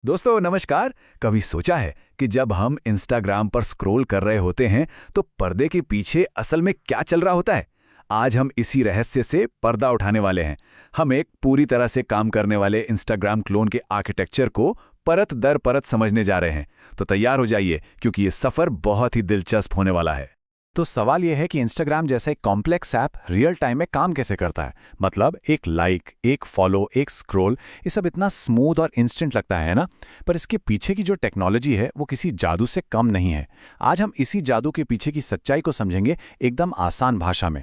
दोस्तों नमस्कार। कभी सोचा है कि जब हम इंस्टाग्राम पर स्क्रॉल कर रहे होते हैं तो पर्दे के पीछे असल में क्या चल रहा होता है। आज हम इसी रहस्य से पर्दा उठाने वाले हैं। हम एक पूरी तरह से काम करने वाले इंस्टाग्राम क्लोन के आर्किटेक्चर को परत दर परत समझने जा रहे हैं। तो तैयार हो जाइए क्योंकि ये सफर बहुत ही दिलचस्प होने वाला है। तो सवाल यह है कि इंस्टाग्राम जैसा एक कॉम्प्लेक्स ऐप रियल टाइम में काम कैसे करता है। मतलब एक लाइक, एक फॉलो, एक स्क्रॉल, ये सब इतना स्मूथ और इंस्टेंट लगता है ना। पर इसके पीछे की जो टेक्नोलॉजी है वो किसी जादू से कम नहीं है। आज हम इसी जादू के पीछे की सच्चाई को समझेंगे एकदम आसान भाषा में।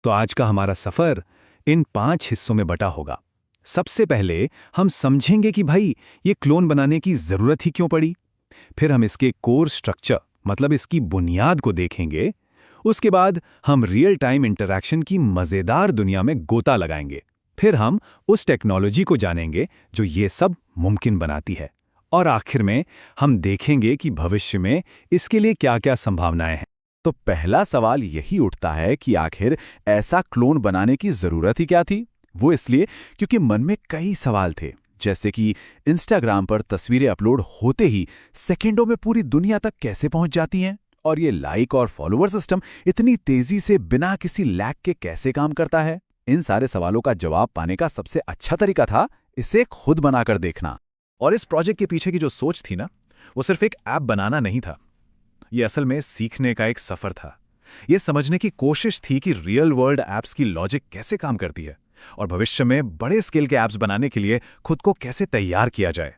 तो आज का हमारा सफर इन 5 हिस्सों में बटा होगा। सबसे पहले हम समझेंगे कि भाई ये क्लोन बनाने की जरूरत ही क्यों पड़ी। फिर हम इसके कोर स्ट्रक्चर मतलब इसकी बुनियाद को देखेंगे। उसके बाद हम रियल टाइम इंटरैक्शन की मजेदार दुनिया में गोता लगाएंगे। फिर हम उस टेक्नोलॉजी को जानेंगे जो ये सब मुमकिन बनाती है। और आखिर में हम देखेंगे कि भविष्य में इसके लिए क्या-क्या संभावनाएं हैं। तो पहला सवाल यही उठता है कि आखिर ऐसा क्लोन बनाने की जरूरत ही क्या थी। वो इसलिए क्योंकि मन में कई सवाल थे, जैसे कि इंस्टाग्राम पर तस्वीरें अपलोड होते ही सेकंडों में पूरी दुनिया तक कैसे पहुंच जाती हैं, और ये लाइक और फॉलोवर सिस्टम इतनी तेजी से बिना किसी लैग के कैसे काम करता है। इन सारे सवालों का जवाब पाने का सबसे अच्छा तरीका था इसे खुद बनाकर देखना। और इस प्रोजेक्ट के पीछे की जो सोच थी ना, वो सिर्फ एक ऐप बनाना नहीं था। ये असल में सीखने का एक सफर था। ये समझने की कोशिश थी कि रियल वर्ल्ड ऐप्स की लॉजिक कैसे काम करती है और भविष्य में बड़े स्केल के ऐप्स बनाने के लिए खुद को कैसे तैयार किया जाए।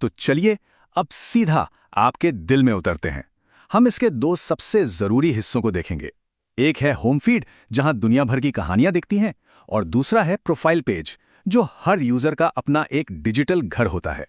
तो चलिए अब सीधा आपके दिल में उतरते हैं। हम इसके 2 सबसे जरूरी हिस्सों को देखेंगे। एक है होम फीड, जहां दुनिया भर की कहानियां दिखती हैं, और दूसरा है प्रोफाइल पेज, जो हर यूजर का अपना एक डिजिटल घर होता है।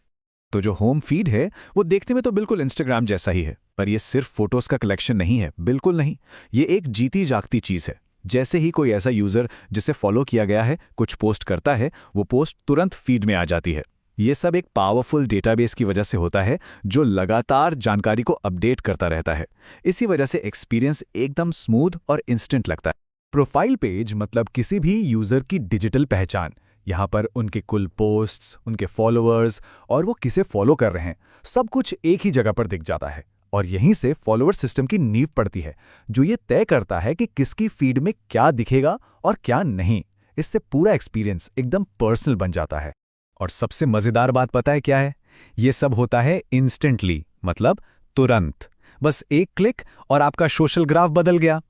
तो जो होम फीड है वो देखने में तो बिल्कुल इंस्टाग्राम जैसा ही है, पर ये सिर्फ फोटोज का कलेक्शन नहीं है, बिल्कुल नहीं। ये एक जीती जागती चीज है। जैसे ही कोई ऐसा यूजर जिसे फॉलो किया गया है कुछ पोस्ट करता है, वो पोस्ट तुरंत फीड में आ जाती है। ये सब एक पावरफुल डेटाबेस की वजह से होता है जो लगातार जानकारी को अपडेट करता रहता है। इसी वजह से एक्सपीरियंस एकदम स्मूथ और इंस्टेंट लगता है। प्रोफाइल पेज मतलब किसी भी यूजर की डिजिटल पहचान। यहाँ पर उनके कुल पोस्ट्स, उनके फॉलोअर्स और वो किसे फॉलो कर रहे हैं, सब कुछ एक ही जगह पर दिख जाता है। और यहीं से फॉलोअर सिस्टम की नींव पड़ती है, जो ये तय करता है कि किसकी फीड में क्या दिखेगा और क्या नहीं। इससे पूरा एक्सपीरियंस एकदम पर्सनल बन जाता है। और सबसे मजेदार बात पता है क्या है? ये सब होता है इंस्टेंटली, मतलब तुरंत। बस एक क्लिक और आपका सोशल ग्राफ बदल गया।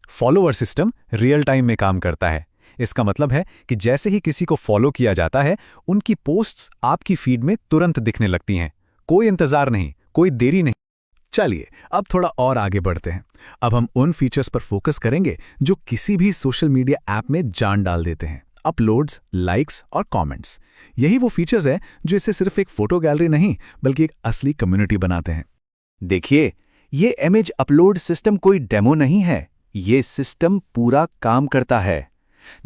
फॉलोअर सिस्टम रियल टाइम में काम करता है। इसका मतलब है कि जैसे ही किसी को फॉलो किया जाता है, उनकी पोस्ट्स आपकी फीड में तुरंत दिखने लगती हैं। कोई इंतजार नहीं, कोई देरी नहीं। चलिए अब थोड़ा और आगे बढ़ते हैं। अब हम उन फीचर्स पर फोकस करेंगे जो किसी भी सोशल मीडिया ऐप में जान डाल देते हैं। अपलोड्स, लाइक्स और कमेंट्स। यही वो फीचर्स हैं जो इसे सिर्फ एक फोटो गैलरी नहीं बल्कि एक असली कम्युनिटी बनाते हैं। देखिए, ये इमेज अपलोड सिस्टम कोई डेमो नहीं है। ये सिस्टम पूरा काम करता है।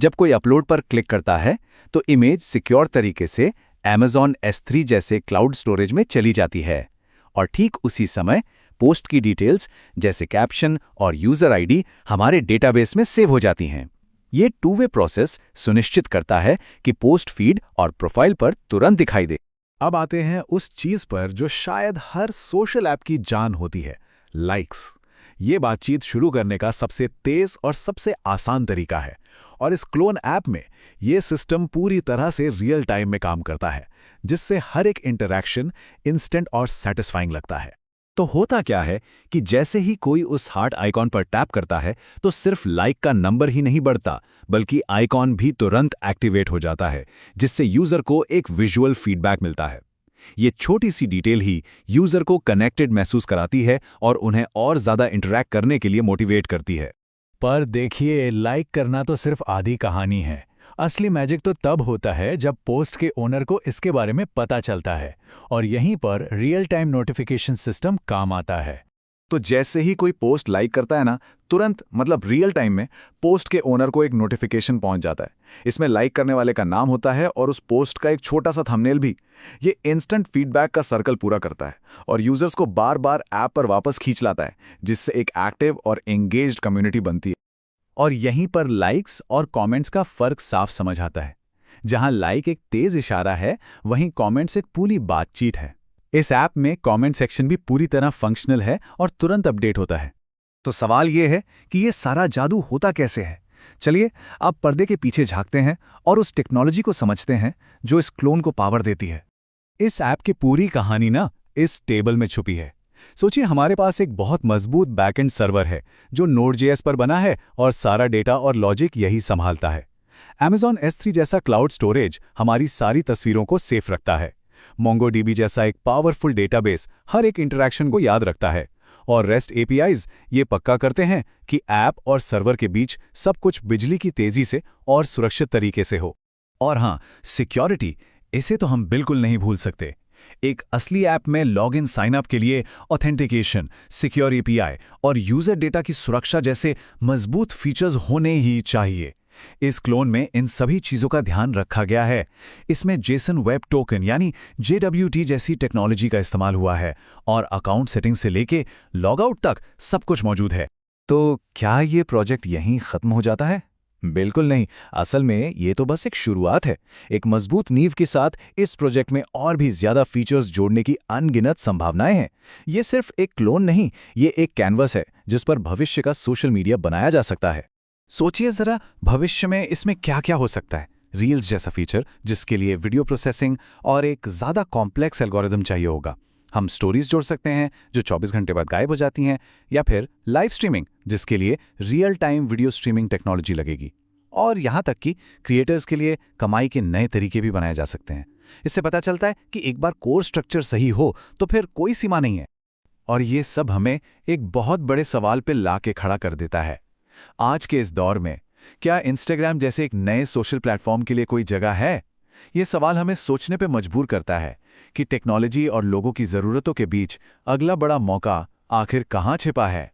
जब कोई अपलोड पर क्लिक करता है तो इमेज सिक्योर तरीके से Amazon S3 जैसे क्लाउड स्टोरेज में चली जाती है, और ठीक उसी समय पोस्ट की डिटेल्स जैसे कैप्शन और यूजर आईडी हमारे डेटाबेस में सेव हो जाती हैं। ये 2 वे प्रोसेस सुनिश्चित करता है कि पोस्ट फीड और प्रोफाइल पर तुरंत दिखाई दे। अब आते हैं उस चीज पर जो शायद हर सोशल ऐप की जान होती है, लाइक्स। ये बातचीत शुरू करने का सबसे तेज और सबसे आसान तरीका है, और इस क्लोन ऐप में ये सिस्टम पूरी तरह से रियल टाइम में काम करता है, जिससे हर एक इंटरैक्शन इंस्टेंट और सेटिस्फाइंग लगता है। तो होता क्या है कि जैसे ही कोई उस हार्ट आइकॉन पर टैप करता है तो सिर्फ लाइक का नंबर ही नहीं बढ़ता, बल्कि आइकॉन भी तुरंत एक्टिवेट हो जाता है, जिससे यूजर को एक विजुअल फीडबैक मिलता है। ये छोटी सी डिटेल ही यूजर को कनेक्टेड महसूस कराती है और उन्हें और ज्यादा इंटरैक्ट करने के लिए मोटिवेट करती है। पर देखिए, लाइक करना तो सिर्फ आधी कहानी है। असली मैजिक तो तब होता है जब पोस्ट के ओनर को इसके बारे में पता चलता है, और यहीं पर रियल टाइम नोटिफिकेशन सिस्टम काम आता है। तो जैसे ही कोई पोस्ट लाइक करता है ना, तुरंत मतलब रियल टाइम में पोस्ट के ओनर को एक नोटिफिकेशन पहुंच जाता है। इसमें लाइक करने वाले का नाम होता है और उस पोस्ट का एक छोटा सा थंबनेल भी। ये इंस्टेंट फीडबैक का सर्कल पूरा करता है और यूजर्स को बार बार ऐप पर वापस खींच लाता है, जिससे एक एक्टिव और एंगेज्ड कम्युनिटी बनती है। और यहीं पर लाइक्स और कमेंट्स का फर्क साफ समझ आता है। जहां लाइक एक तेज इशारा है, वहीं कमेंट्स एक पूरी बातचीत है। इस ऐप में कमेंट सेक्शन भी पूरी तरह फंक्शनल है और तुरंत अपडेट होता है। तो सवाल ये है कि ये सारा जादू होता कैसे है। चलिए अब पर्दे के पीछे झांकते हैं और उस टेक्नोलॉजी को समझते हैं जो इस क्लोन को पावर देती है। इस ऐप की पूरी कहानी ना इस टेबल में छुपी है। सोचिए, हमारे पास एक बहुत मजबूत बैकएंड सर्वर है जो Node.js पर बना है और सारा डेटा और लॉजिक यही संभालता है। Amazon S3 जैसा क्लाउड स्टोरेज हमारी सारी तस्वीरों को सेफ रखता है। MongoDB जैसा एक पावरफुल डेटाबेस हर एक इंटरैक्शन को याद रखता है। और REST APIs ये पक्का करते हैं कि ऐप और सर्वर के बीच सब कुछ बिजली की तेजी से और सुरक्षित तरीके से हो। और हाँ, सिक्योरिटी, इसे तो हम बिल्कुल नहीं भूल सकते। एक असली ऐप में लॉगिन साइन अप के लिए ऑथेंटिकेशन, सिक्योर एपीआई और यूजर डेटा की सुरक्षा जैसे मजबूत फीचर्स होने ही चाहिए। इस क्लोन में इन सभी चीजों का ध्यान रखा गया है। इसमें जेसन वेब टोकन यानी JWT जैसी टेक्नोलॉजी का इस्तेमाल हुआ है और अकाउंट सेटिंग से लेके लॉगआउट तक सब कुछ मौजूद है। तो क्या ये प्रोजेक्ट यहीं खत्म हो जाता है? बिल्कुल नहीं। असल में ये तो बस एक शुरुआत है। एक मजबूत नींव के साथ इस प्रोजेक्ट में और भी ज्यादा फीचर्स जोड़ने की अनगिनत संभावनाएं हैं। ये सिर्फ एक क्लोन नहीं, ये एक कैनवस है जिस पर भविष्य का सोशल मीडिया बनाया जा सकता है। सोचिए जरा, भविष्य में इसमें क्या क्या हो सकता है। रील्स जैसा फीचर जिसके लिए वीडियो प्रोसेसिंग और एक ज़्यादा कॉम्प्लेक्स एल्गोरिदम चाहिए होगा। हम स्टोरीज जोड़ सकते हैं जो 24 घंटे बाद गायब हो जाती हैं, या फिर लाइव स्ट्रीमिंग जिसके लिए real time video streaming technology लगेगी। और यहाँ तक कि क्रिएटर्स के लिए कमाई के नए तरीके भी बनाए जा सकते हैं। इससे पता चलता है कि एक बार कोर स्ट्रक्चर सही हो तो फिर कोई सीमा नहीं है। और ये सब हमें एक बहुत बड़े सवाल पे ला के खड़ा कर देता है। आज के इस दौर में क्या इंस्टाग्राम जैसे एक नए सोशल प्लेटफॉर्म के लिए कोई जगह है? ये सवाल हमें सोचने पे मजबूर करता है कि टेक्नोलॉजी और लोगों की ज़रूरतों के बीच अगला बड़ा मौका आखिर कहाँ छिपा है।